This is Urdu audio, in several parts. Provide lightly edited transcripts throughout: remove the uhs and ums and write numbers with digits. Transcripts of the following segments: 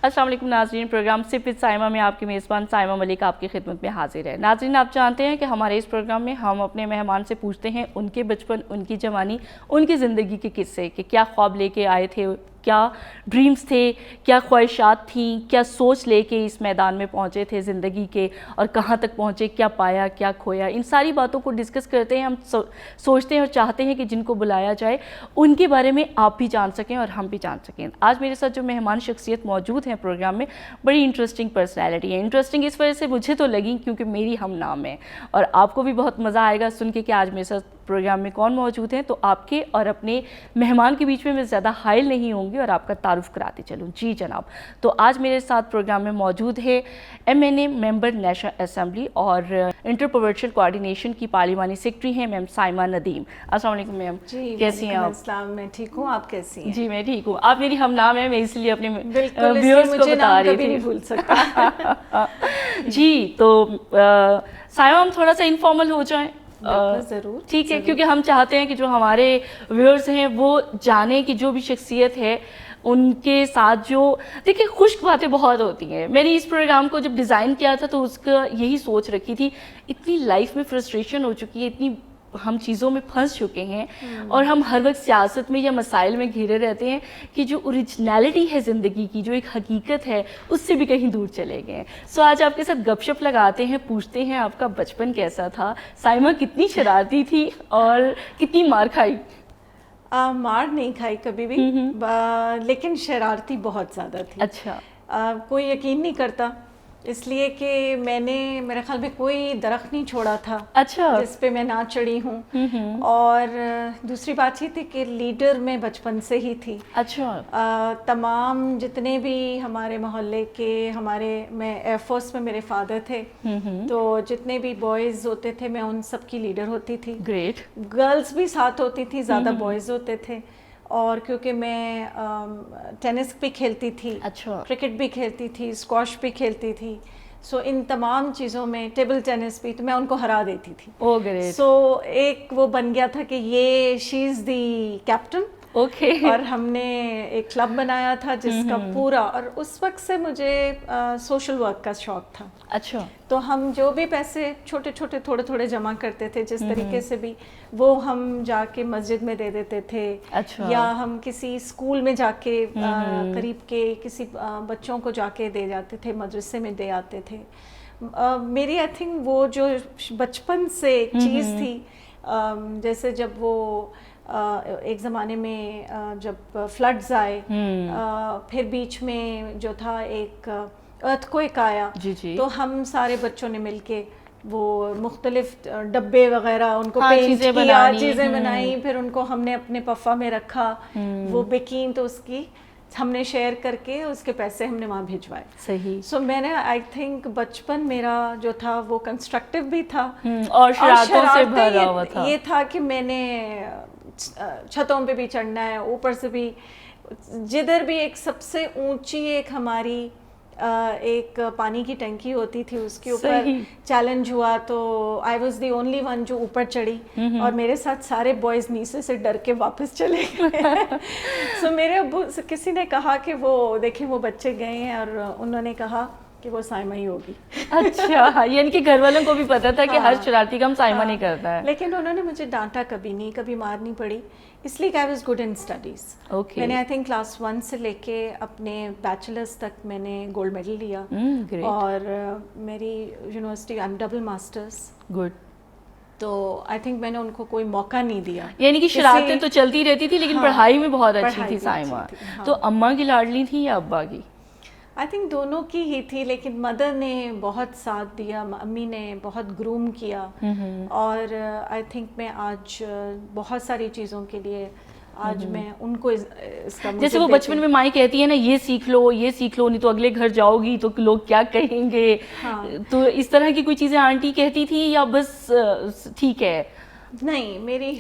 السلام علیکم ناظرین، پروگرام سپ وتھ سائمہ میں آپ کی میزبان سائمہ ملک آپ کی خدمت میں حاضر ہے۔ ناظرین، آپ جانتے ہیں کہ ہمارے اس پروگرام میں ہم اپنے مہمان سے پوچھتے ہیں ان کے بچپن، ان کی جوانی، ان کی زندگی کے قصے کہ کیا خواب لے کے آئے تھے، کیا ڈریمز تھے، کیا خواہشات تھیں، کیا سوچ لے کے اس میدان میں پہنچے تھے زندگی کے، اور کہاں تک پہنچے، کیا پایا، کیا کھویا۔ ان ساری باتوں کو ڈسکس کرتے ہیں، ہم سوچتے ہیں اور چاہتے ہیں کہ جن کو بلایا جائے ان کے بارے میں آپ بھی جان سکیں اور ہم بھی جان سکیں۔ آج میرے ساتھ جو مہمان شخصیت موجود ہیں پروگرام میں، بڑی انٹرسٹنگ پرسنالٹی ہے۔ انٹرسٹنگ اس وجہ سے مجھے تو لگی کیونکہ میری ہم نام ہے، اور آپ کو بھی بہت مزہ آئے گا سن کے کہ آج میرے ساتھ پروگرام میں کون موجود ہیں۔ تو آپ کے اور اپنے مہمان کے بیچ میں زیادہ حائل نہیں ہوں گی اور آپ کا تعارف کراتے چلوں۔ جی جناب، تو آج میرے ساتھ پروگرام میں موجود ہے MNA ممبر نیشنل اسمبلی اور انٹر پروونشل کوآرڈینیشن کی پارلیمانی سیکرٹری ہیں میم سائمہ ندیم۔ السلام علیکم میم، کیسی ہیں آپ؟ السلام، میں ٹھیک ہوں، آپ کیسی ہیں؟ جی میں ٹھیک ہوں۔ آپ میری ہم نام ہیں، میں اس لیے اپنے ویورز کو بتا رہی تھی۔ نہیں بھول سکتا۔ جی تو سائمہ، ہم تھوڑا سا انفارمل ہو جائیں؟ ضرور، ٹھیک ہے، کیونکہ ہم چاہتے ہیں کہ جو ہمارے ویورز ہیں وہ جانیں کہ جو بھی شخصیت ہے ان کے ساتھ جو دیکھیں خشک باتیں بہت ہوتی ہیں۔ میں نے اس پروگرام کو جب ڈیزائن کیا تھا تو اس کا یہی سوچ رکھی تھی، اتنی لائف میں فرسٹریشن ہو چکی ہے، اتنی ہم چیزوں میں پھنس چکے ہیں اور ہم ہر وقت سیاست میں یا مسائل میں گھرے رہتے ہیں کہ جو اوریجنلٹی ہے زندگی کی، جو ایک حقیقت ہے، اس سے بھی کہیں دور چلے گئے ہیں۔ سو آج آپ کے ساتھ گپ شپ لگاتے ہیں، پوچھتے ہیں آپ کا بچپن کیسا تھا، سائمہ کتنی شرارتی تھی اور کتنی مار کھائی؟ مار نہیں کھائی کبھی بھی، لیکن شرارتی بہت زیادہ تھی۔ اچھا، کوئی یقین نہیں کرتا، اس لیے کہ میں نے میرے خیال میں کوئی درخت نہیں چھوڑا تھا اچھا جس پہ میں نہ چڑھی ہوں، اور دوسری بات یہ تھی کہ لیڈر میں بچپن سے ہی تھی۔ اچھا، تمام جتنے بھی ہمارے محلے کے میں ایئر فورس میں میرے فادر تھے، تو جتنے بھی بوائز ہوتے تھے میں ان سب کی لیڈر ہوتی تھی۔ گریٹ۔ گرلز بھی ساتھ ہوتی تھی، زیادہ بوائز ہوتے تھے، اور کیونکہ میں ٹینس بھی کھیلتی تھی، اچھا، کرکٹ بھی کھیلتی تھی، اسکواش بھی کھیلتی تھی، سو ان تمام چیزوں میں، ٹیبل ٹینس بھی، تو میں ان کو ہرا دیتی تھی۔ او گریٹ۔ سو ایک وہ بن گیا تھا کہ یہ شی از دی کیپٹن، اوکے، اور ہم نے ایک کلب بنایا تھا جس کا پورا، اور اس وقت سے مجھے سوشل ورک کا شوق تھا۔ اچھا، تو ہم جو بھی پیسے چھوٹے چھوٹے تھوڑے تھوڑے جمع کرتے تھے، جس طریقے سے بھی، وہ ہم جا کے مسجد میں دے دیتے تھے، یا ہم کسی اسکول میں جا کے قریب کے کسی بچوں کو جا کے دے جاتے تھے، مدرسے میں دے آتے تھے۔ میری آئی تھنک وہ جو بچپن سے ایک چیز تھی، جیسے جب وہ ایک زمانے میں جب فلڈز آئے، پھر بیچ میں جو تھا ایک ارتھ کوئک آیا، تو ہم سارے بچوں نے مل کے وہ مختلف ڈبے وغیرہ ان کو پینٹ کیا، چیزیں بنائی، پھر ان کو ہم نے اپنے پفا میں رکھا، وہ بکیں تو اس کی ہم نے شیئر کر کے اس کے پیسے ہم نے وہاں بھیجوائے۔ صحیح۔ سو میں نے آئی تھنک بچپن میرا جو تھا وہ کنسٹرکٹیو بھی تھا اور شرارتوں سے بھرا ہوا تھا۔ یہ تھا کہ میں نے چھتوں پہ بھی چڑھنا ہے، اوپر سے بھی، جدھر بھی ایک سب سے اونچی ایک ہماری ایک پانی کی ٹنکی ہوتی تھی، اس کے اوپر چیلنج ہوا تو I was the only one جو اوپر چڑھی، اور میرے ساتھ سارے بوائز نیچے سے ڈر کے واپس چلے گئے۔ سو میرے ابو کسی نے کہا کہ وہ دیکھیں وہ بچے گئے ہیں، اور انہوں نے کہا کہ وہ سائمہ ہی ہوگی۔ اچھا، یعنی کہ گھر والوں کو بھی پتا تھا کہ ہر شرارتی کام سائمہ نہیں کرتا ہے، لیکن انہوں نے مجھے ڈانٹا کبھی نہیں، کبھی مار نہیں پڑی، اس لیے کہ I was good in studies. میں نے آئی تھنک کلاس 1 سے لے کے اپنے بیچلرس تک میں نے گولڈ میڈل لیا، اور میری یونیورسٹی ڈبل ماسٹرس۔ گڈ۔ تو آئی تھنک میں نے ان کو کوئی موقع نہیں دیا، یعنی کہ شرارتیں تو چلتی رہتی تھی لیکن پڑھائی میں بہت اچھی تھی سائمہ۔ تو اماں کی لاڈلی تھی یا ابا کی؟ آئی تھنک دونوں کی ہی تھی، لیکن مدر نے بہت ساتھ دیا، امی نے بہت گروم کیا، اور آئی تھنک میں آج بہت ساری چیزوں کے لیے آج میں ان کو اس کا، جیسے وہ بچپن میں مائیں کہتی ہے نا یہ سیکھ لو یہ سیکھ لو، نہیں تو اگلے گھر جاؤ گی تو لوگ کیا کہیں گے، تو اس طرح کی کوئی چیزیں آنٹی کہتی تھی یا بس ٹھیک ہے؟ نہیں، میری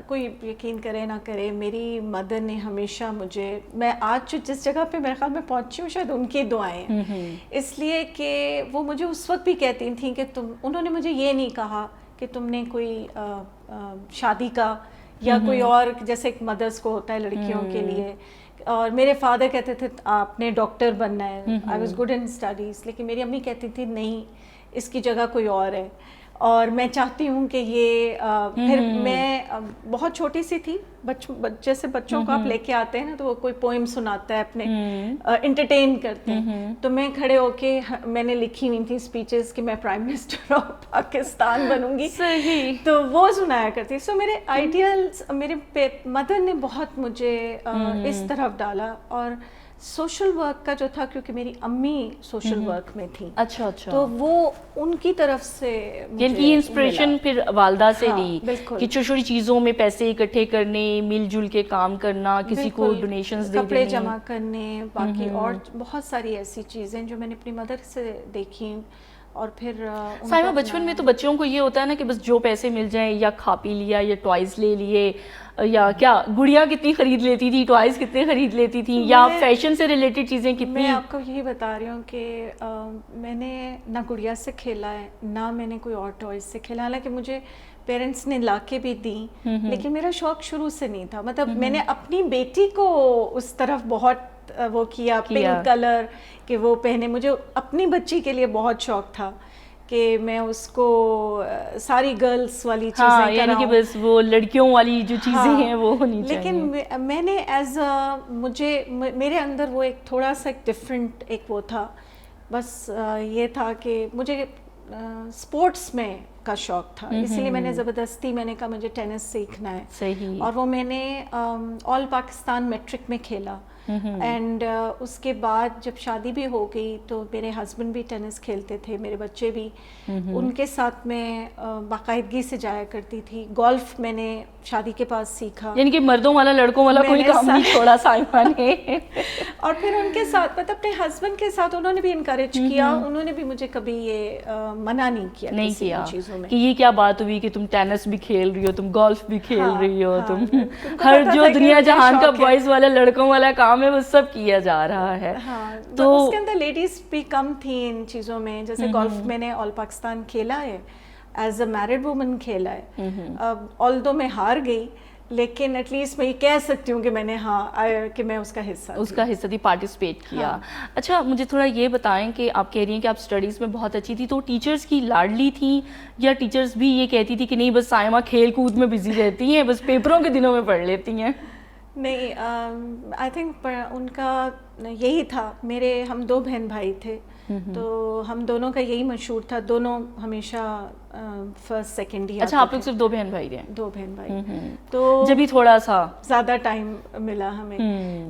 کوئی یقین کرے نہ کرے، میری مدر نے ہمیشہ مجھے، میں آج جس جگہ پہ میرے خیال میں پہنچی ہوں شاید ان کی دعائیں ہیں، اس لیے کہ وہ مجھے اس وقت بھی کہتی تھیں کہ انہوں نے مجھے یہ نہیں کہا کہ تم نے کوئی شادی کا یا کوئی اور، جیسے ایک مدرس کو ہوتا ہے لڑکیوں کے لیے، اور میرے فادر کہتے تھے آپ نے ڈاکٹر بننا ہے. I was good in studies. لیکن میری امی کہتی تھی نہیں, اس کی جگہ کوئی اور ہے. اور میں چاہتی ہوں کہ یہ پھر میں بہت چھوٹی سی تھی, جیسے بچوں کو آپ لے کے آتے ہیں نا تو وہ کوئی پوئم سناتا ہے, اپنے انٹرٹین کرتے ہیں, تو میں کھڑے ہو کے میں نے لکھی ہوئی تھی اسپیچز کہ میں پرائم منسٹر آف پاکستان بنوں گی, تو وہ سنایا کرتی. سو میرے آئیڈیلز, میرے مدر نے بہت مجھے اس طرف ڈالا. اور سوشل ورک کا جو تھا, کیونکہ میری امی سوشل ورک میں تھی, اچھا اچھا, تو وہ ان کی طرف سے یعنی یہ انسپریشن پھر والدہ سے لی کہ چھوٹی چھوٹی چیزوں میں پیسے اکٹھے کرنے, مل جل کے کام کرنا, کسی کو ڈونیشنز دے دینے, کپڑے جمع کرنے, باقی اور بہت ساری ایسی چیزیں جو میں نے اپنی مدر سے دیکھی. اور پھر سائمہ بچپن میں تو بچوں کو یہ ہوتا ہے نا کہ بس جو پیسے مل جائیں, یا کھا پی لیا, یا ٹوائز لے لیے, یا کیا گڑیا کتنی خرید لیتی تھی, ٹوائز کتنے خرید لیتی تھی, یا فیشن سے ریلیٹڈ چیزیں کتنی. میں آپ کو یہی بتا رہی ہوں کہ میں نے نہ گڑیا سے کھیلا ہے, نہ میں نے کوئی اور ٹوائز سے کھیلا. حالانکہ مجھے پیرنٹس نے لا کے بھی دی, لیکن میرا شوق شروع سے نہیں تھا. مطلب میں نے اپنی بیٹی کو اس طرف بہت وہ کیا, پنک کلر کہ وہ پہنے. مجھے اپنی بچی کے لیے بہت شوق تھا کہ میں اس کو ساری گرلس والی چیزیں کراؤں, یعنی کہ بس وہ لڑکیوں والی جو چیزیں ہیں وہ ہونی چاہیے. لیکن میں نے مجھے میرے اندر وہ ایک تھوڑا سا ایک ڈفرینٹ ایک وہ تھا. بس یہ تھا کہ مجھے اسپورٹس میں کا شوق تھا, اسی لیے میں نے زبردستی میں نے کہا مجھے ٹینس سیکھنا ہے. صحیح. اور وہ میں نے آل پاکستان میٹرک میں کھیلا. اینڈ اس کے بعد جب شادی بھی ہو گئی تو میرے ہسبینڈ بھی ٹینس کھیلتے تھے, میرے بچے بھی, ان کے ساتھ میں باقاعدگی سے جایا کرتی تھی. گولف میں نے شادی کے پاس سیکھا. یعنی کہ مردوں والا لڑکوں والا کوئی کام نہیں چھوڑا سائمہ نے. اور پھر ان کے ساتھ مطلب اپنے ہسبینڈ کے ساتھ انہوں نے بھی انکریج کیا, انہوں نے بھی مجھے کبھی یہ منع نہیں کیا چیزوں میں. کہ یہ کیا بات ہوئی کہ تم ٹینس بھی کھیل رہی ہو, تم گولف بھی کھیل رہی ہو, تم ہر جو دنیا جہان کا بوائز والا لڑکوں والا کام ہے وہ سب کیا جا رہا ہے. تو اس کے اندر لیڈیز بھی کم تھیں ان چیزوں میں. جیسے گولف میں نے آل پاکستان کھیلا ہے, ایز اے میرڈ وومن کھیلا ہے. آلدو میں ہار گئی, لیکن ایٹ لیسٹ میں یہ کہہ سکتی ہوں کہ میں نے کہ میں اس کا حصہ تھی, پارٹیسپیٹ کیا. اچھا مجھے تھوڑا یہ بتائیں کہ آپ کہہ رہی ہیں کہ آپ اسٹڈیز میں بہت اچھی تھی, تو ٹیچرز کی لاڈلی تھیں, یا ٹیچرز بھی یہ کہتی تھی کہ نہیں بس سائمہ کھیل کود میں بزی رہتی ہیں, بس پیپروں کے دنوں میں پڑھ لیتی ہیں؟ نہیں, آئی تھنک ان کا یہی تھا. ہم 2 بہن بھائی تھے, تو ہم دونوں کا یہی مشہور تھا, دونوں ہمیشہ فرسٹ سیکنڈ ہی. اچھا آپ لوگ صرف 2 بہن بھائی تھے؟ 2 بہن بھائی. تو جب بھی تھوڑا سا زیادہ ٹائم ملا ہمیں.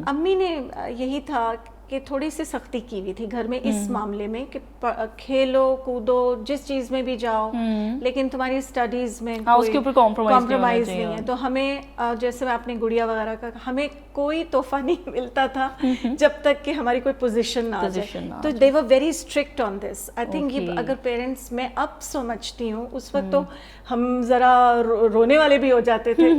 امی نے یہی تھا کہ تھوڑی سی سختی کی ہوئی تھی گھر میں اس معاملے میں کہ کھیلو کودو جس چیز میں بھی جاؤ, لیکن تمہاری اسٹڈیز میں اس کے اوپر کمپرومائز نہیں ہے. تو ہمیں جیسے میں اپنے گڑیا وغیرہ کا, ہمیں کوئی تحفہ نہیں ملتا تھا جب تک کہ ہماری کوئی پوزیشن نہ آ جائے. تو they were very strict on this. I think اگر پیرنٹس, میں اب سمجھتی ہوں, اس وقت تو ہم ذرا رونے والے بھی ہو جاتے تھے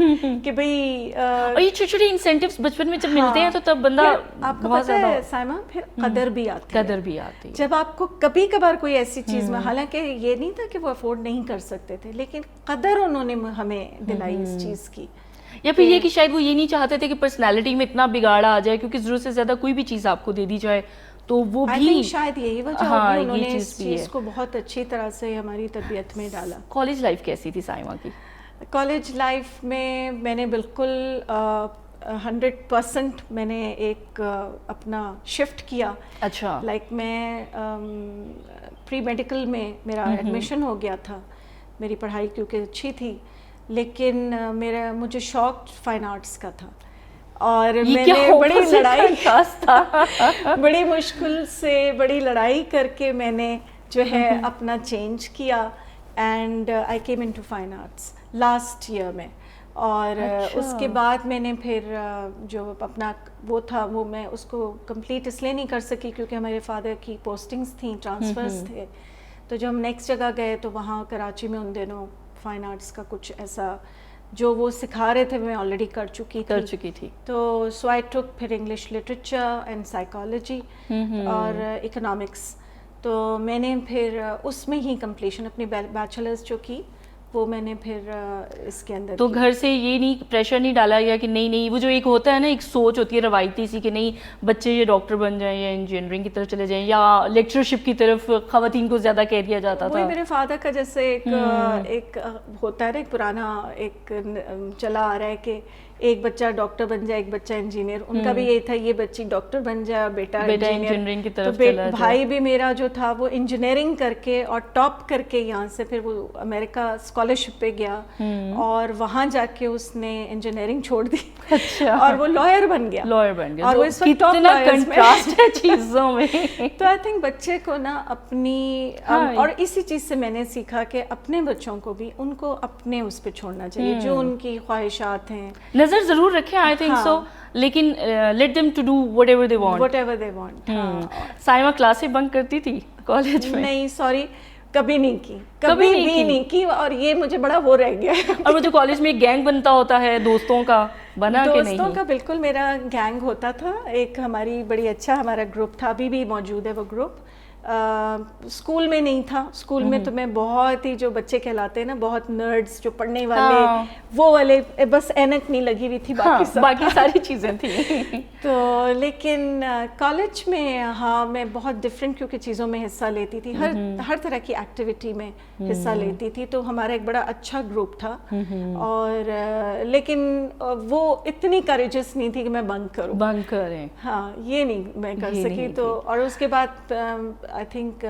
کہ بھئی, اور یہ چھوٹی چھوٹی انسینٹیوز بچپن میں جب ملتے ہیں تو تب بندہ آپ کو پتہ ہے سائمہ, پھر قدر بھی آتی. جب آپ کو کبھی کبھار کوئی ایسی چیز میں, حالانکہ یہ نہیں تھا کہ وہ افورڈ نہیں کر سکتے تھے, لیکن قدر انہوں نے ہمیں دلائی اس چیز کی. یا پھر یہ کہ شاید وہ یہ نہیں چاہتے تھے کہ پرسنالٹی میں اتنا بگاڑا آ جائے, کیونکہ ضرورت سے زیادہ کوئی بھی چیز آپ کو دے دی جائے تو وہ بھی شاید یہی وجہ ہوگی, انہوں نے اس چیز کو بہت اچھی طرح سے ہماری تربیت میں ڈالا. کالج لائف کیسی تھی سائمہ کی؟ کالج لائف میں نے بالکل 100% میں نے ایک اپنا شفٹ کیا. اچھا. لائک میں پری میڈیکل میں میرا ایڈمیشن ہو گیا تھا, میری پڑھائی کیونکہ اچھی تھی, لیکن مجھے شوق فائن آرٹس کا تھا. اور میں نے بڑی مشکل سے بڑی لڑائی کر کے میں نے جو ہے اپنا چینج کیا, and I came into fine arts last year میں. اور اس کے بعد میں نے پھر جو اپنا وہ تھا وہ میں اس کو کمپلیٹ اس لیے نہیں کر سکی کیونکہ ہمارے فادر کی پوسٹنگز تھیں, ٹرانسفرز تھے. تو جب ہم نیکسٹ جگہ گئے تو وہاں کراچی میں ان دنوں فائن آرٹس کا کچھ ایسا جو وہ سکھا رہے تھے میں آلریڈی کر چکی تھی. تو سو آئی ٹک پھر انگلش لٹریچر اینڈ سائیکالوجی اور اکنامکس. تو میں نے پھر اس میں ہی کمپلیشن اپنی بیچلرز جو کی وہ میں نے پھر اس کے اندر. تو گھر سے یہ نہیں پریشر نہیں ڈالا گیا کہ نہیں وہ جو ایک ہوتا ہے نا ایک سوچ ہوتی ہے روایتی سی کہ نہیں بچے یہ ڈاکٹر بن جائیں یا انجینئرنگ کی طرف چلے جائیں یا لیکچرشپ کی طرف خواتین کو زیادہ کہہ دیا جاتا تھا. وہی میرے فادر کا جیسے ایک ہوتا ہے نا ایک پرانا ایک چلا آ رہا ہے کہ ایک بچہ ڈاکٹر بن جائے ایک بچہ انجینئر. ان کا بھی یہی تھا یہ بچی ڈاکٹر بن جائے بیٹا انجینئرنگ کی طرف. تو بھائی بھی میرا جو تھا وہ انجینئرنگ کر کے اور ٹاپ کر کے یہاں سے پھر وہ امریکہ اسکالرشپ پہ گیا اور وہاں جا کے اس نے انجینئرنگ چھوڑ دی اور وہ لائر بن گیا. اور وہ اس وقت ٹاپ کنٹراسٹ ہے چیزوں میں. تو آئی تھنک بچے کو نا اپنی اور اسی چیز سے میں نے سیکھا کہ اپنے بچوں کو بھی ان کو اپنے اس پہ چھوڑنا چاہیے جو ان کی خواہشات ہیں. نظر ضرور رکھیں آئی تھنک سو لیکن let them to do whatever they want. Saima کلاسیں بنک کرتی تھی کالج میں؟ نہیں سوری کبھی نہیں کی, کبھی بھی نہیں کی. اور یہ مجھے بڑا وہ رہ گیا. اور وہ جو کالج میں ایک گینگ بنتا ہوتا ہے دوستوں کا بنا کہ نہیں؟ دوستوں کا بالکل میرا گینگ ہوتا تھا. ایک ہماری بڑی اچھا ہمارا گروپ تھا, ابھی بھی موجود ہے وہ گروپ. اسکول میں نہیں تھا. اسکول میں تو میں بہت ہی جو بچے کہلاتے ہیں نا بہت نرڈس جو پڑھنے والے وہ والے بس اینک نہیں لگی ہوئی تھی, باقی ساری چیزیں تھیں. تو لیکن کالج میں ہاں میں بہت ڈفرینٹ کیونکہ چیزوں میں حصہ لیتی تھی, ہر طرح کی ایکٹیویٹی میں حصہ لیتی تھی. تو ہمارا ایک بڑا اچھا گروپ تھا اور لیکن وہ اتنی کریجس نہیں تھی کہ میں بنک کریں. ہاں یہ نہیں میں کر سکی. تو اور اس کے بعد آئی تھنک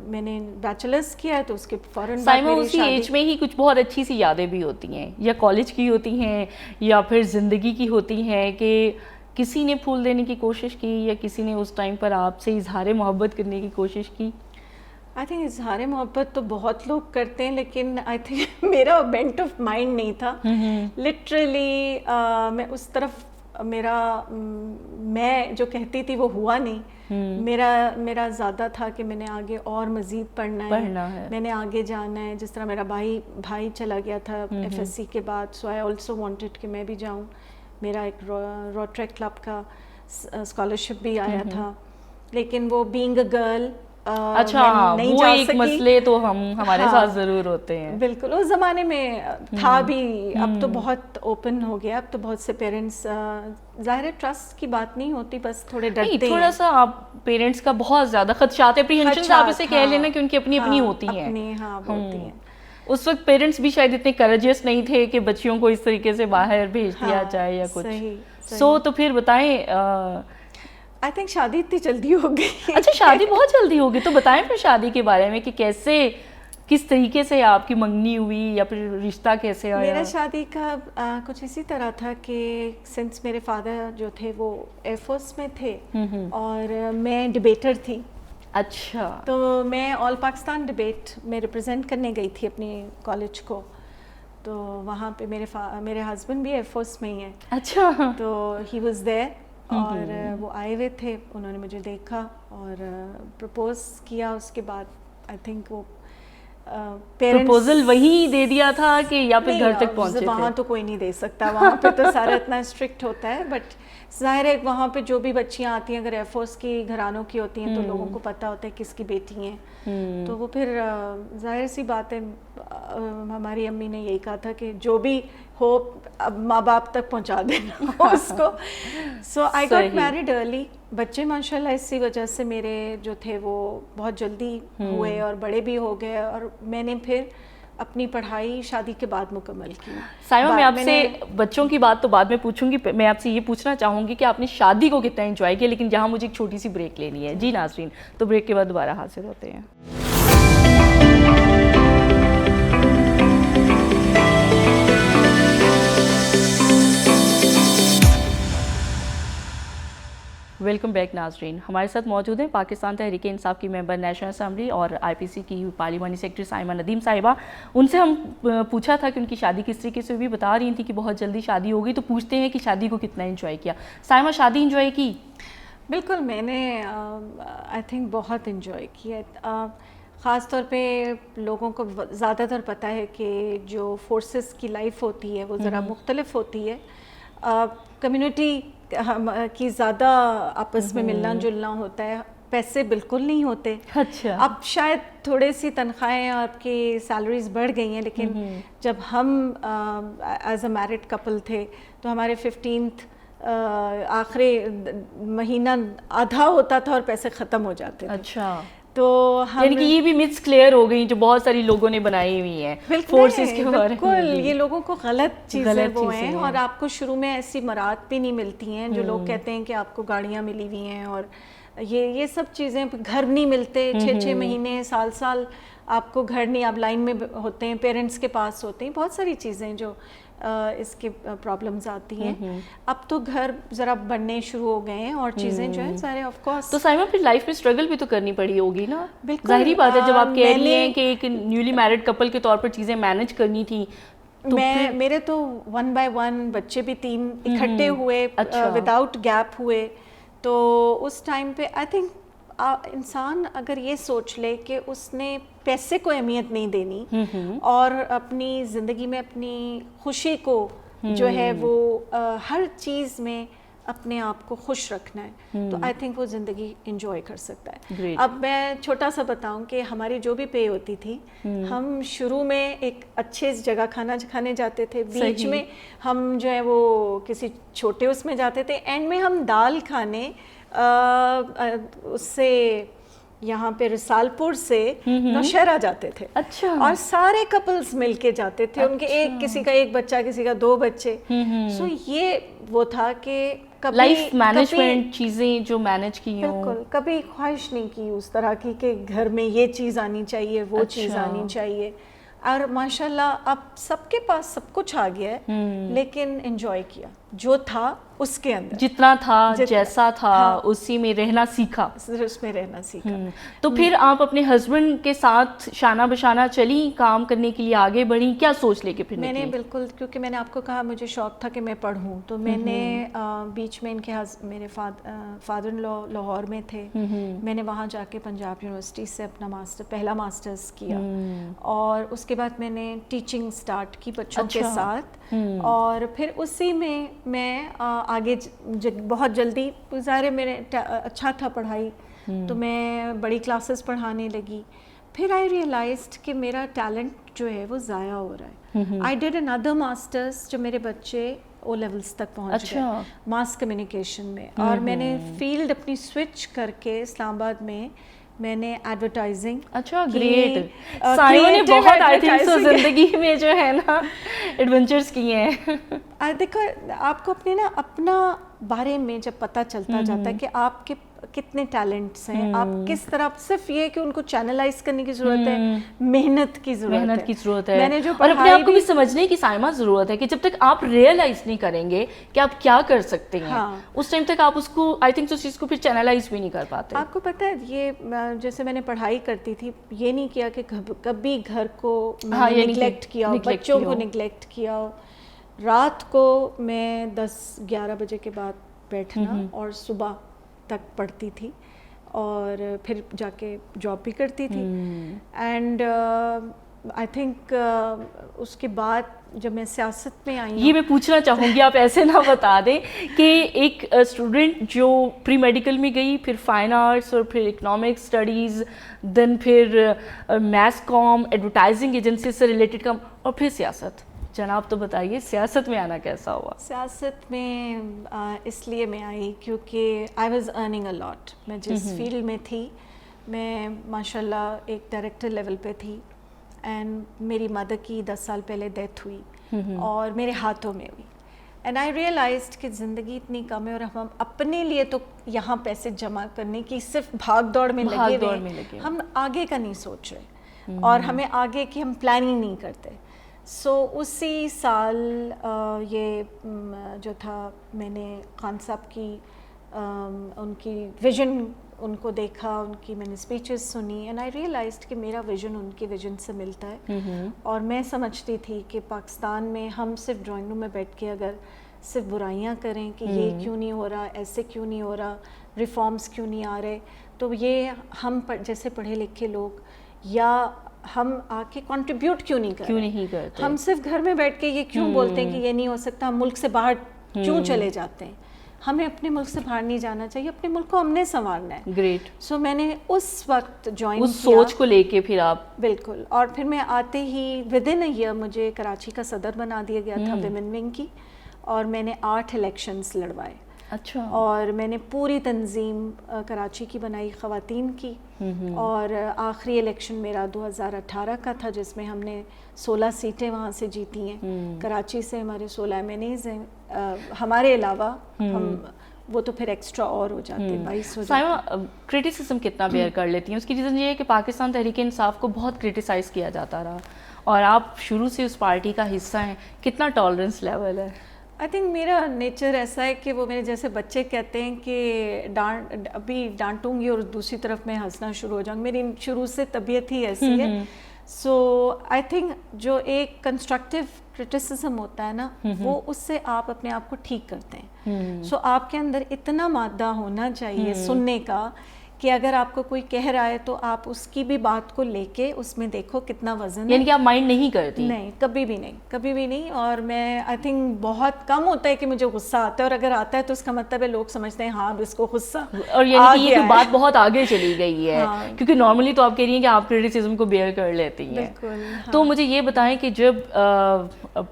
میں نے بیچلرس کیا ہے تو اس کے فوراً سائمہ اسی ایج میں ہی کچھ بہت اچھی سی یادیں بھی ہوتی ہیں یا کالج کی ہوتی ہیں یا پھر زندگی کی ہوتی ہیں کہ کسی نے پھول دینے کی کوشش کی یا کسی نے اس ٹائم پر آپ سے اظہار محبت کرنے کی کوشش کی. آئی تھنک اظہار محبت تو بہت لوگ کرتے ہیں لیکن آئی تھنک میرا بینٹ آف مائنڈ نہیں تھا. لٹرلی میں اس طرف میں جو کہتی تھی وہ ہوا نہیں. میرا زیادہ تھا کہ میں نے آگے اور مزید پڑھنا ہے, میں نے آگے جانا ہے. جس طرح میرا بھائی چلا گیا تھا FSC کے بعد, سو آئی آلسو وانٹیڈ کہ میں بھی جاؤں. میرا ایک روٹری کلب کا اسکالرشپ بھی آیا تھا لیکن وہ بینگ اے گرل اچھا وہ ایک مسئلے تو ہمارے ساتھ ضرور ہوتے ہیں. بالکل اس زمانے میں تھا بھی, اب تو بہت اوپن ہو گیا. اب تو بہت سے پیرنٹس ظاہر ہے ٹرسٹ کی بات نہیں ہوتی, بس تھوڑے ڈرتے ہیں. تھوڑا سا آپ پیرنٹس کا بہت زیادہ خدشات اپریہنشنز آپ اسے کہہ لینا کہ ان کی اپنی ہوتی ہیں. اس وقت پیرنٹس بھی شاید اتنے کریجیس نہیں تھے کہ بچیوں کو اس طریقے سے باہر بھیج دیا جائے یا کچھ. سو تو پھر بتائیں آئی تھنک شادی اتنی جلدی ہو گئی. اچھا شادی بہت جلدی ہوگی, تو بتائیں پھر شادی کے بارے میں کہ کیسے کس طریقے سے آپ کی منگنی ہوئی یا پھر رشتہ کیسے آیا؟ میرا شادی کا کچھ اسی طرح تھا کہ سنس میرے فادر جو تھے وہ ایئر فورس میں تھے اور میں ڈبیٹر تھی. اچھا. تو میں آل پاکستان ڈبیٹ میں ریپرزینٹ کرنے گئی تھی اپنے کالج کو. تو وہاں پہ میرے ہسبینڈ بھی ایئر فورس میں ہی ہیں. اچھا. تو ہی واز دیئر اور وہ آئے ہوئے تھے, انہوں نے مجھے دیکھا اور پرپوز کیا. اس کے بعد آئی تھنک وہ پرپوزل وہیں دے دیا تھا کہ یا پھر گھر تک پہنچے تھے؟ وہاں تو کوئی نہیں دے سکتا, وہاں پہ تو سارا اتنا اسٹرکٹ ہوتا ہے. بٹ ظاہر ہے وہاں پہ جو بھی بچیاں آتی ہیں اگر ایئر فورس کی گھرانوں کی ہوتی ہیں تو لوگوں کو پتہ ہوتا ہے کس کی بیٹی ہیں. تو وہ پھر ظاہر سی بات ہے ہماری امی نے یہی کہا تھا کہ جو بھی ہو اب ماں باپ تک پہنچا دینا اس کو. سو آئی گاٹ میریڈ ارلی. بچے ماشاء اللہ اسی وجہ سے میرے جو تھے وہ بہت جلدی ہوئے اور بڑے بھی ہو گئے اور میں نے پھر اپنی پڑھائی شادی کے بعد مکمل کی. سائمہ میں آپ سے بچوں کی بات تو بعد میں پوچھوں گی, میں آپ سے یہ پوچھنا چاہوں گی کہ آپ نے شادی کو کتنا انجوائے کیا, لیکن جہاں مجھے ایک چھوٹی سی بریک لینی ہے. جی ناظرین, تو بریک کے بعد دوبارہ حاضر ہوتے ہیں. ویلکم بیک ناظرین. ہمارے ساتھ موجود ہیں پاکستان تحریک انصاف کی ممبر نیشنل اسمبلی اور IPC کی پارلیمانی سیکرٹری سائمہ ندیم صاحبہ. ان سے ہم پوچھا تھا کہ ان کی شادی کس طریقے سے ہوئی, بتا رہی تھی کہ بہت جلدی شادی ہو گئی. تو پوچھتے ہیں کہ شادی کو کتنا انجوائے کیا. سائمہ شادی انجوائے کی؟ بالکل میں نے آئی تھنک بہت انجوائے کیا. خاص طور پہ لوگوں کو زیادہ تر پتہ ہے کہ جو فورسز کی لائف ہوتی ہے وہ ذرا مختلف ہوتی ہے. کمیونٹی کی زیادہ آپس میں ملنا جلنا ہوتا ہے, پیسے بالکل نہیں ہوتے. اچھا. اب شاید تھوڑے سی تنخواہیں آپ کی سیلریز بڑھ گئی ہیں, لیکن جب ہم ایز اے میرڈ کپل تھے تو ہمارے 15th آخری مہینہ آدھا ہوتا تھا اور پیسے ختم ہو جاتے تھے. اچھا, تو یعنی کہ یہ بھی متس کلیئر ہو گئی جو بہت ساری لوگوں نے بنائی ہوئی ہیں فورسز کے بارے میں. بالکل, یہ لوگوں کو غلط چیزیں وہ ہیں, اور آپ کو شروع میں ایسی مراد بھی نہیں ملتی ہیں جو لوگ کہتے ہیں کہ آپ کو گاڑیاں ملی ہوئی ہیں, اور یہ سب چیزیں, گھر نہیں ملتے 6 مہینے سال آپ کو گھر نہیں, آپ لائن میں ہوتے ہیں, پیرنٹس کے پاس ہوتے ہیں, بہت ساری چیزیں جو اس کی پرابلمز آتی ہیں. اب تو گھر ذرا بننے شروع ہو گئے ہیں اور چیزیں جو ہیں سارے آف کورس. تو سائمہ پھر لائف میں اسٹرگل بھی تو کرنی پڑی ہوگی نا, ظاہری بات ہے جب آپ کہہ رہی ہیں کہ ایک نیولی میرڈ کپل کے طور پر چیزیں مینیج کرنی تھی. میرے تو 1 by 1 بچے بھی 3 اکٹھے ہوئے وداؤٹ گیپ ہوئے. تو اس ٹائم پہ آئی تھنک انسان اگر یہ سوچ لے کہ اس نے پیسے کو اہمیت نہیں دینی اور اپنی زندگی میں اپنی خوشی کو جو ہے وہ ہر چیز میں اپنے آپ کو خوش رکھنا ہے, تو آئی تھنک وہ زندگی انجوائے کر سکتا ہے. اب میں چھوٹا سا بتاؤں کہ ہماری جو بھی پے ہوتی تھی, ہم شروع میں ایک اچھے جگہ کھانا کھانے جاتے تھے, بیچ میں ہم جو ہے وہ کسی چھوٹے اس میں جاتے تھے, اینڈ میں ہم دال کھانے اس سے یہاں پہ رسالپور سے نوشہرہ جاتے تھے. اچھا, اور سارے کپلز مل کے جاتے تھے, ان کے کسی کا 1 بچہ, کسی کا 2 بچے. سو یہ وہ تھا کہ کبھی لائف مینجمنٹ چیزیں جو مینج کی ہوں, بالکل کبھی خواہش نہیں کی اس طرح کی کہ گھر میں یہ چیز آنی چاہیے, وہ چیز آنی چاہیے. اور ماشاءاللہ اب سب کے پاس سب کچھ آ گیا ہے, لیکن انجوائے کیا جو تھا اس کے اندر, جتنا تھا جیسا تھا اسی میں رہنا سیکھا, اس میں رہنا سیکھا. تو پھر آپ اپنے ہسبینڈ کے ساتھ شانہ بشانہ چلی, کام کرنے کے لیے آگے بڑھی, کیا سوچ لے کے پھر میں نے بالکل, کیونکہ میں نے آپ کو کہا مجھے شوق تھا کہ میں پڑھوں, تو میں نے بیچ میں ان کے میرے فادر ان لا لاہور میں تھے, میں نے وہاں جا کے پنجاب یونیورسٹی سے اپنا پہلا ماسٹرز کیا, اور اس کے بعد میں نے ٹیچنگ سٹارٹ کی بچوں کے ساتھ, اور پھر اسی میں آگے بہت جلدی, ظاہر میرے اچھا تھا پڑھائی, تو میں بڑی کلاسز پڑھانے لگی. پھر آئی ریئلائزڈ کہ میرا ٹیلنٹ جو ہے وہ ضائع ہو رہا ہے. آئی ڈیڈ another ماسٹرز جو میرے بچے او لیولس تک پہنچ گئے ماس کمیونیکیشن میں, اور میں نے فیلڈ اپنی سوئچ کر کے اسلام آباد میں نے ایڈورٹائزنگ. اچھا, گریٹ. سائمہ نے بہت آئی تھنک سو زندگی میں جو ہے نا ایڈونچرز کیے ہیں. دیکھو آپ کو اپنا بارے میں جب پتہ چلتا جاتا ہے کہ آپ کے کتنے ٹیلنٹس ہیں, آپ کس طرح, صرف یہ کہ ان کو چینلائز کرنے کی ضرورت ہے, محنت کی ضرورت ہے, میں نے جو اور اپنے آپ کو بھی سمجھنے کی سائمہ ضرورت ہے کہ جب تک آپ ریئلائز نہیں کریں گے کہ آپ کیا کر سکتے ہیں, اس ٹائم تک آپ اس کو آئی تھنک اس چیز کو پھر چینلائز بھی نہیں کر پاتے. آپ کو پتہ ہے یہ جیسے میں نے پڑھائی کرتی تھی, یہ نہیں کیا کہ کبھی گھر کو نگلیکٹ کیا, بچوں کو نگلیکٹ کیا. رات کو میں 10-11 بجے کے بعد بیٹھنا اور صبح تک پڑھتی تھی, اور پھر جا کے جاب بھی کرتی تھی. اینڈ آئی تھنک اس کے بعد جب میں سیاست میں آئی, یہ میں پوچھنا چاہوں گی, آپ ایسے نہ بتا دیں کہ ایک اسٹوڈنٹ جو پری میڈیکل میں گئی, پھر فائن آرٹس, اور پھر اکنامکس اسٹڈیز, دین پھر میس کام, ایڈورٹائزنگ ایجنسی سے ریلیٹڈ کام, اور پھر سیاست. جناب تو بتائیے سیاست میں آنا کیسا ہوا؟ سیاست میں اس لیے میں آئی کیونکہ آئی واز ارننگ اے لاٹ. میں جس فیلڈ میں تھی, میں ماشاء اللہ ایک ڈائریکٹر لیول پہ تھی, اینڈ میری مدر کی 10 سال پہلے ڈیتھ ہوئی, اور میرے ہاتھوں میں ہوئی. اینڈ آئی ریئلائزڈ کہ زندگی اتنی کم ہے, اور ہم اپنے لیے تو یہاں پیسے جمع کرنے کی صرف بھاگ دوڑ میں لگے ہوئے, ہم آگے کا نہیں سوچ رہے, اور ہمیں آگے کی ہم پلاننگ نہیں کرتے. سو اسی سال یہ جو تھا, میں نے خان صاحب کی ان کی ویژن ان کو دیکھا, ان کی میں نے اسپیچز سنی, اینڈ آئی ریئلائزڈ کہ میرا ویژن ان کی ویژن سے ملتا ہے. اور میں سمجھتی تھی کہ پاکستان میں ہم صرف ڈرائنگ روم میں بیٹھ کے اگر صرف برائیاں کریں کہ یہ کیوں نہیں ہو رہا, ایسے کیوں نہیں ہو رہا, ریفارمز کیوں نہیں آ رہے, تو یہ ہم جیسے پڑھے لکھے لوگ یا ہم آ کے کنٹریبیوٹ کیوں نہیں کرتے. ہم صرف گھر میں بیٹھ کے یہ کیوں بولتے ہیں کہ یہ نہیں ہو سکتا, ہم ملک سے باہر کیوں چلے جاتے ہیں. ہمیں اپنے ملک سے باہر نہیں جانا چاہیے, اپنے ملک کو ہم نے سنوارنا ہے. گریٹ. سو میں نے اس وقت جوائن اس سوچ کو لے کے پھر آپ. بالکل. اور پھر میں آتے ہی ود ان اے ایئر مجھے کراچی کا صدر بنا دیا گیا تھا ویمن ونگ کی, اور میں نے 8 الیکشنز لڑوائے. اچھا. اور میں نے پوری تنظیم کراچی کی بنائی خواتین کی, اور آخری الیکشن میرا 2018 کا تھا جس میں ہم نے 16 سیٹیں وہاں سے جیتی ہیں. کراچی سے ہمارے 16 MNAs ہیں, ہمارے علاوہ ہم وہ تو پھر ایکسٹرا اور ہو جاتے ہیں, 22 ہو جاتے ہیں. سائمہ کرٹیسزم کتنا بیئر کر لیتی ہیں؟ اس کی ریزن یہ ہے کہ پاکستان تحریک انصاف کو بہت کرٹیسائز کیا جاتا رہا, اور آپ شروع سے اس پارٹی کا حصہ ہیں, کتنا ٹالرنس لیول ہے؟ آئی تھنک میرا نیچر ایسا ہے کہ وہ میرے جیسے بچے کہتے ہیں کہ ابھی ڈانٹوں گی اور دوسری طرف میں ہنسنا شروع ہو جاؤں گی, میری شروع سے طبیعت ہی ایسی ہے. سو آئی تھنک جو ایک کنسٹرکٹیو کرٹیسزم ہوتا ہے نا, وہ اس سے آپ اپنے آپ کو ٹھیک کرتے ہیں. سو آپ کے اندر اتنا مادہ ہونا چاہیے سننے کا کہ اگر آپ کو کوئی کہہ رہا ہے تو آپ اس کی بھی بات کو لے کے اس میں دیکھو کتنا وزن ہے. یعنی کہ آپ مائنڈ نہیں کرتی؟ نہیں, کبھی بھی نہیں, کبھی بھی نہیں. اور میں آئی تھنک بہت کم ہوتا ہے کہ مجھے غصہ آتا ہے, اور اگر آتا ہے تو اس کا مطلب ہے لوگ سمجھتے ہیں ہاں اب اس کو غصہ, اور یعنی کہ یہ بات بہت آگے چلی گئی ہے, کیونکہ نارملی تو آپ کہہ رہی ہیں کہ آپ کرٹیسزم کو بیئر کر لیتی ہیں. تو مجھے یہ بتائیں کہ جب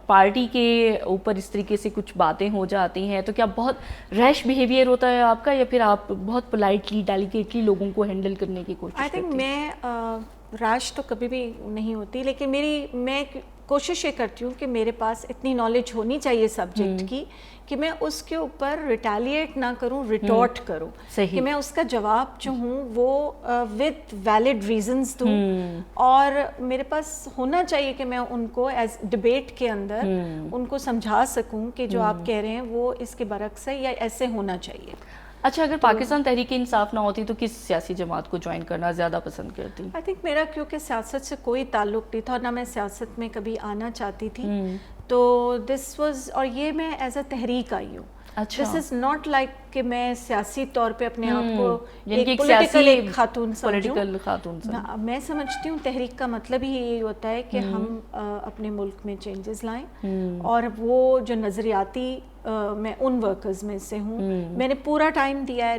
پارٹی کے اوپر اس طریقے سے کچھ باتیں ہو جاتی ہیں تو کیا بہت ریش بیہیویئر ہوتا ہے آپ کا, یا پھر آپ بہت پولائٹلی ڈیلیکیٹلی لوگوں کو ہینڈل کرنے کی کوشش کرتی ہیں؟ آئی تھنک میں ریش تو کبھی بھی نہیں ہوتی, لیکن میں کوشش یہ کرتی ہوں کہ میرے پاس اتنی نالج ہونی چاہیے سبجیکٹ کی کہ میں اس کے اوپر ریٹیلیٹ نہ کروں, ریٹورٹ کروں, کہ میں اس کا جواب جو ہوں وہ ود ویلڈ ریزنز دوں, اور میرے پاس ہونا چاہیے کہ میں ان کو ایز ڈبیٹ کے اندر ان کو سمجھا سکوں کہ جو آپ کہہ رہے ہیں وہ اس کے برعکس ہے یا ایسے ہونا چاہیے. اچھا, اگر پاکستان تحریک انصاف نہ ہوتی تو کس سیاسی جماعت کو جوائن کرنا زیادہ پسند کرتی؟ آئی تھنک میرا کیونکہ سیاست سے کوئی تعلق نہیں تھا, اور نہ میں سیاست میں کبھی آنا چاہتی تھی, تو دس واز, اور یہ میں ایز اے تحریک آئی ہوں. دس از ناٹ لائک کہ میں سیاسی طور پہ اپنے آپ کو ایک پولیٹیکل خاتون سمجھوں. میں سمجھتی ہوں تحریک کا مطلب ہی یہی ہوتا ہے کہ ہم اپنے ملک میں چینجز لائیں, اور وہ جو نظریاتی میں ان ورکرز میں سے ہوں. میں نے پورا ٹائم دیا ہے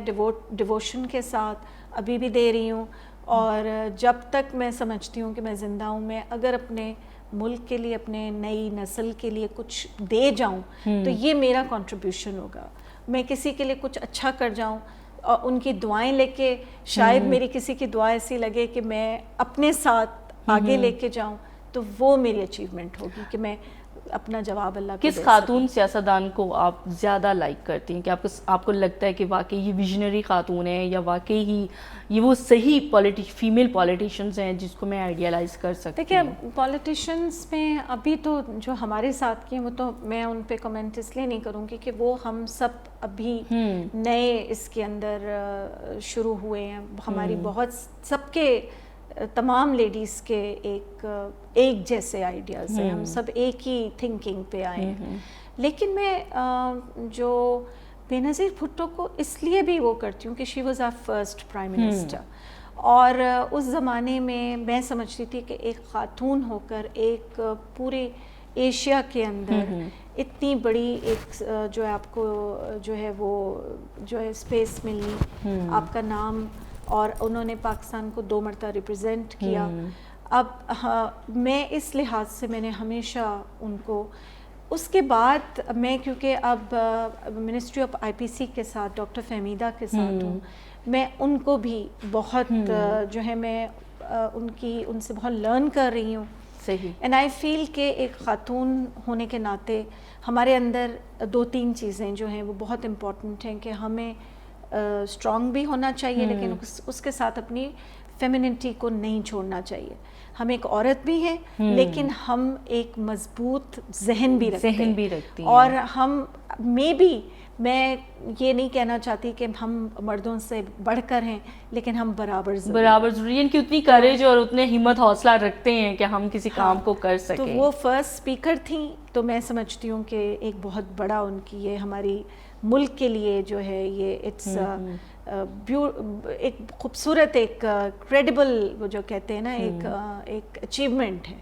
ڈیووشن کے ساتھ, ابھی بھی دے رہی ہوں, اور جب تک میں سمجھتی ہوں کہ میں زندہ ہوں, میں اگر اپنے ملک کے لیے, اپنے نئی نسل کے لیے کچھ دے جاؤں تو یہ میرا کنٹریبیوشن ہوگا. میں کسی کے لیے کچھ اچھا کر جاؤں اور ان کی دعائیں لے کے, شاید میری کسی کی دعا ایسی لگے کہ میں اپنے ساتھ آگے لے کے جاؤں, تو وہ میری اچیومنٹ ہوگی کہ میں اپنا جواب اللہ کو. کس خاتون سیاستدان کو آپ زیادہ لائک کرتی ہیں, کہ آپ کو لگتا ہے کہ واقعی یہ ویژنری خاتون ہیں, یا واقعی ہی یہ وہ صحیح فیمیل پولیٹیشینز ہیں جس کو میں آئیڈیالائز کر سکتی ہوں؟ دیکھیے, پولیٹیشینز میں ابھی تو جو ہمارے ساتھ کی ہیں وہ تو میں ان پہ کمنٹ اس لیے نہیں کروں گی کہ وہ ہم سب ابھی نئے اس کے اندر شروع ہوئے ہیں. ہماری بہت سب کے تمام لیڈیز کے ایک جیسے آئیڈیاز ہیں, ہم سب ایک ہی تھنکنگ پہ آئے ہیں. لیکن میں جو بے نظیر بھٹو کو اس لیے بھی وہ کرتی ہوں کہ she was our first prime minister, اور اس زمانے میں سمجھتی تھی کہ ایک خاتون ہو کر ایک پورے ایشیا کے اندر اتنی بڑی ایک جو ہے آپ کو جو ہے وہ جو ہے اسپیس ملی, آپ کا نام, اور انہوں نے پاکستان کو 2 مرتبہ ریپرزینٹ کیا. اب میں اس لحاظ سے میں نے ہمیشہ ان کو, اس کے بعد میں کیونکہ اب منسٹری آف IPC کے ساتھ ڈاکٹر فہمیدہ کے ساتھ ہوں, میں ان کو بھی بہت جو ہے میں ان سے بہت لرن کر رہی ہوں. صحیح. اینڈ آئی فیل کہ ایک خاتون ہونے کے ناطے ہمارے اندر 2-3 چیزیں جو ہیں وہ بہت امپورٹنٹ ہیں, کہ ہمیں اسٹرانگ بھی ہونا چاہیے, لیکن اس کے ساتھ اپنی فیمیننٹی کو نہیں چھوڑنا چاہیے. ہم ایک عورت بھی ہیں, لیکن ہم ایک مضبوط ذہن بھی رکھتے ہیں, اور ہم میں یہ نہیں کہنا چاہتی کہ ہم مردوں سے بڑھ کر ہیں, لیکن ہم برابر ضروری ہیں, کہ اتنی کریج اور اتنے ہمت حوصلہ رکھتے ہیں کہ ہم کسی کام کو کر سکیں. تو وہ فرسٹ اسپیکر تھیں, تو میں سمجھتی ہوں کہ ایک بہت بڑا ان کی یہ ہماری ملک کے لیے جو ہے یہ اٹس ایک خوبصورت, ایک کریڈیبل, وہ جو کہتے ہیں نا, ایک اچیومنٹ ہے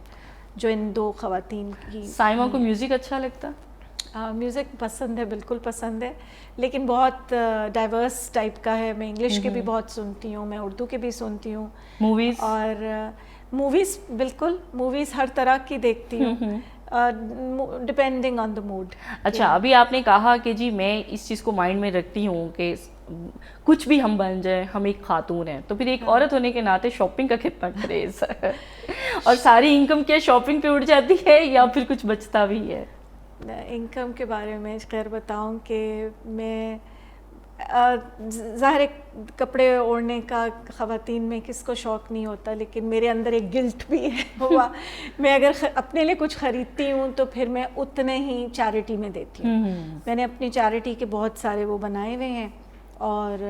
جو ان 2 خواتین کی. سائمہ کو میوزک اچھا لگتا؟ میوزک پسند ہے، بالکل پسند ہے، لیکن بہت ڈائیورس ٹائپ کا ہے. میں انگلش کے بھی بہت سنتی ہوں، میں اردو کے بھی سنتی ہوں. موویز؟ اور موویز بالکل، موویز ہر طرح کی دیکھتی ہوں، ڈپینڈنگ آن دا موڈ. اچھا، ابھی آپ نے کہا کہ جی میں اس چیز کو مائنڈ میں رکھتی ہوں کہ کچھ بھی ہم بن جائیں، ہم ایک خاتون ہیں، تو پھر ایک عورت ہونے کے ناطے شاپنگ کا کتنا کریز ہے، اور ساری انکم کیا شاپنگ پہ اڑ جاتی ہے یا پھر کچھ بچتا بھی ہے؟ انکم کے بارے میں خیر بتاؤں کہ میں ظاہر کپڑے اوڑھنے کا خواتین میں کس کو شوق نہیں ہوتا، لیکن میرے اندر ایک گلٹ بھی ہے ہوا. میں اگر اپنے لیے کچھ خریدتی ہوں تو پھر میں اتنے ہی چیریٹی میں دیتی ہوں. میں نے اپنی چیریٹی کے بہت سارے وہ بنائے ہوئے ہیں، اور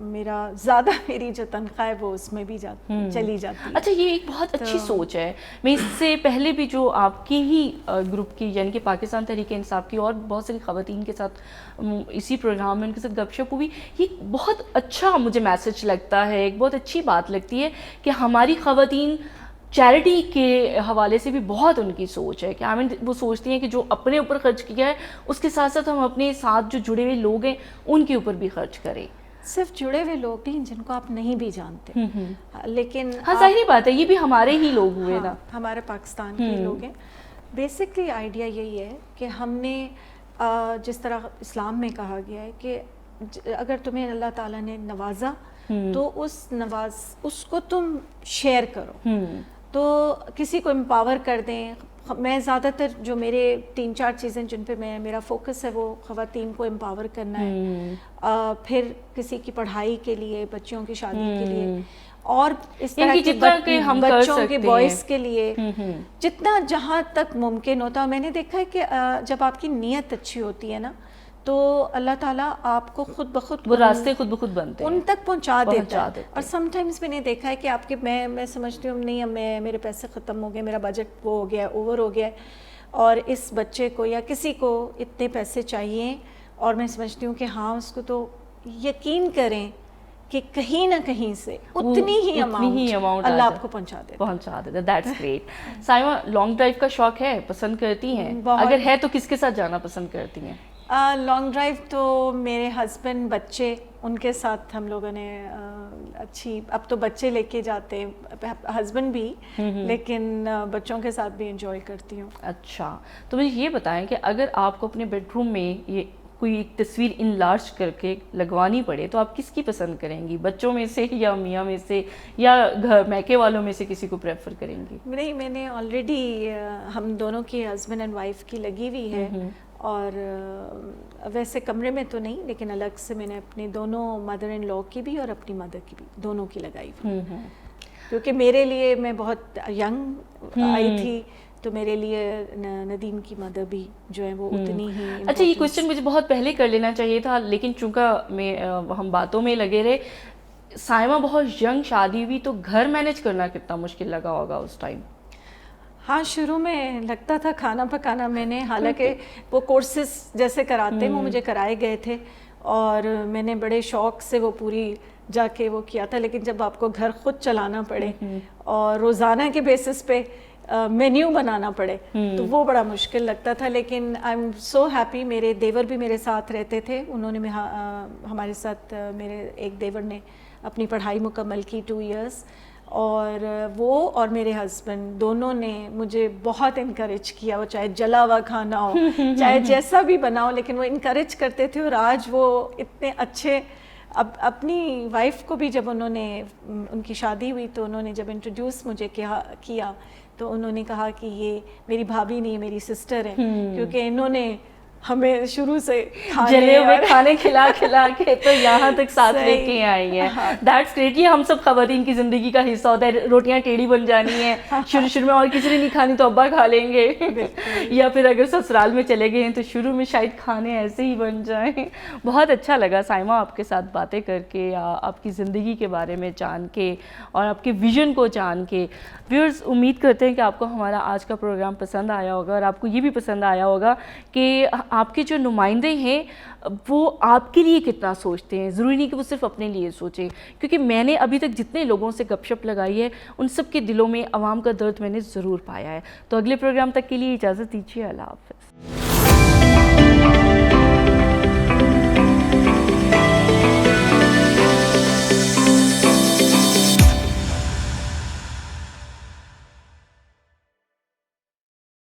میرا زیادہ میری جو تنخواہ ہے وہ اس میں بھی چلی جاتی ہے. اچھا، یہ ایک بہت اچھی سوچ ہے. میں اس سے پہلے بھی جو آپ کی ہی گروپ کی یعنی کہ پاکستان تحریک انصاف کی اور بہت ساری خواتین کے ساتھ اسی پروگرام میں ان کے ساتھ گپ شپ ہوئی، یہ بہت اچھا مجھے میسج لگتا ہے، ایک بہت اچھی بات لگتی ہے کہ ہماری خواتین چیریٹی کے حوالے سے بھی بہت ان کی سوچ ہے کہ وہ سوچتی ہیں کہ جو اپنے اوپر خرچ کیا ہے اس کے ساتھ ساتھ ہم اپنے ساتھ جو جڑے ہوئے لوگ ہیں ان کے اوپر بھی خرچ کریں. صرف جڑے ہوئے لوگ نہیں جن کو آپ نہیں بھی جانتے، لیکن ہاں ظاہری بات ہے یہ بھی ہمارے ہی لوگ ہوئے نا، ہمارے پاکستان کے لوگ ہیں. بیسکلی آئیڈیا یہی ہے کہ ہم نے جس طرح اسلام میں کہا گیا ہے کہ اگر تمہیں اللہ تعالیٰ نے نوازا تو اس کو تم شیئر کرو، تو کسی کو امپاور کر دیں. میں زیادہ تر جو میرے 3-4 چیزیں جن پہ میرا فوکس ہے وہ خواتین کو امپاور کرنا ہے، پھر کسی کی پڑھائی کے لیے، بچوں کی شادی کے لیے، اور اس طرح کے بچوں کے بوائز کے لیے جتنا جہاں تک ممکن ہوتا ہے. میں نے دیکھا ہے کہ جب آپ کی نیت اچھی ہوتی ہے نا تو اللہ تعالیٰ آپ کو خود بخود وہ راستے خود بخود بنتے ہیں، ان تک پہنچا دیتا ہے. اور سم ٹائمز میں نے دیکھا ہے کہ آپ کے میں سمجھتی ہوں نہیں، میرے پیسے ختم ہو گئے، میرا بجٹ وہ ہو گیا، اوور ہو گیا، اور اس بچے کو یا کسی کو اتنے پیسے چاہیے، اور میں سمجھتی ہوں کہ ہاں اس کو تو یقین کریں کہ کہیں نہ کہیں سے اتنی ہی اماؤنٹ اللہ آپ کو پہنچا دیتا. That's great. Saima, long drive کا شوق ہے، پسند کرتی ہیں؟ اگر ہے تو کس کے ساتھ جانا پسند کرتی ہیں؟ لانگ ڈرائیو تو میرے ہسبینڈ، بچے، ان کے ساتھ ہم لوگوں نے اچھی، اب تو بچے لے کے جاتے ہیں، ہسبینڈ بھی، لیکن بچوں کے ساتھ بھی انجوائے کرتی ہوں. اچھا، تو مجھے یہ بتائیں کہ اگر آپ کو اپنے بیڈ روم میں یہ کوئی ایک تصویر انلارج کر کے لگوانی پڑے تو آپ کس کی پسند کریں گی؟ بچوں میں سے یا میاں میں سے یا گھر میکے والوں میں سے کسی کو پریفر کریں گی؟ نہیں، میں نے آلریڈی ہم دونوں کی ہسبینڈ اینڈ وائف کی لگی ہوئی ہے، اور ویسے کمرے میں تو نہیں، لیکن الگ سے میں نے اپنے دونوں مدر ان لاء کی بھی اور اپنی مدر کی بھی، دونوں کی لگائی ہوئی، کیونکہ میرے لیے میں بہت ینگ آئی تھی تو میرے لیے ندیم کی مدر بھی جو ہے وہ اتنی ہی. اچھا، یہ کوشچن مجھے بہت پہلے کر لینا چاہیے تھا، لیکن چونکہ ہم باتوں میں لگے رہے. سائمہ بہت ینگ شادی ہوئی تو گھر مینیج کرنا کتنا مشکل لگا ہوگا اس ٹائم؟ ہاں، شروع میں لگتا تھا کھانا پکانا. میں نے حالانکہ وہ کورسز جیسے کراتے ہیں وہ مجھے کرائے گئے تھے اور میں نے بڑے شوق سے وہ پوری جا کے وہ کیا تھا، لیکن جب آپ کو گھر خود چلانا پڑے اور روزانہ کے بیسس پہ مینیو بنانا پڑے تو وہ بڑا مشکل لگتا تھا. لیکن آئی ایم سو ہیپی، میرے دیور بھی میرے ساتھ رہتے تھے، انہوں نے ہمارے ساتھ، میرے ایک دیور نے اپنی پڑھائی مکمل کی 2 ایئرس، اور وہ اور میرے ہسبینڈ دونوں نے مجھے بہت انکریج کیا، وہ چاہے جلا ہوا کھانا ہو چاہے جیسا بھی بناؤ، لیکن وہ انکریج کرتے تھے. اور آج وہ اتنے اچھے، اب اپنی وائف کو بھی جب انہوں نے، ان کی شادی ہوئی تو انہوں نے جب انٹروڈیوس مجھے کیا تو انہوں نے کہا کہ یہ میری بھابھی نہیں، میری سسٹر ہے، کیونکہ انہوں نے ہمیں شروع سے جلے ہوئے کھانے کھلا کھلا کے تو یہاں تک ساتھ لے کے آئی ہیں. That's great. یہ ہم سب خواتین کی زندگی کا حصہ ہوتا ہے. روٹیاں ٹیڑھی بن جانی ہیں شروع میں، اور کسی نے نہیں کھانی تو ابا کھا لیں گے، یا پھر اگر سسرال میں چلے گئے ہیں تو شروع میں شاید کھانے ایسے ہی بن جائیں. بہت اچھا لگا سائمہ آپ کے ساتھ باتیں کر کے، آپ کی زندگی کے بارے میں جان کے اور آپ کے ویژن کو جان کے. ویورز، امید کرتے ہیں کہ آپ کو ہمارا آج کا پروگرام پسند آیا ہوگا، اور آپ کو یہ بھی پسند آیا ہوگا کہ آپ کے جو نمائندے ہیں وہ آپ کے لیے کتنا سوچتے ہیں. ضروری نہیں کہ وہ صرف اپنے لیے سوچیں، کیونکہ میں نے ابھی تک جتنے لوگوں سے گپ شپ لگائی ہے ان سب کے دلوں میں عوام کا درد میں نے ضرور پایا ہے. تو اگلے پروگرام تک کے لیے اجازت دیجیے. اللہ حافظ.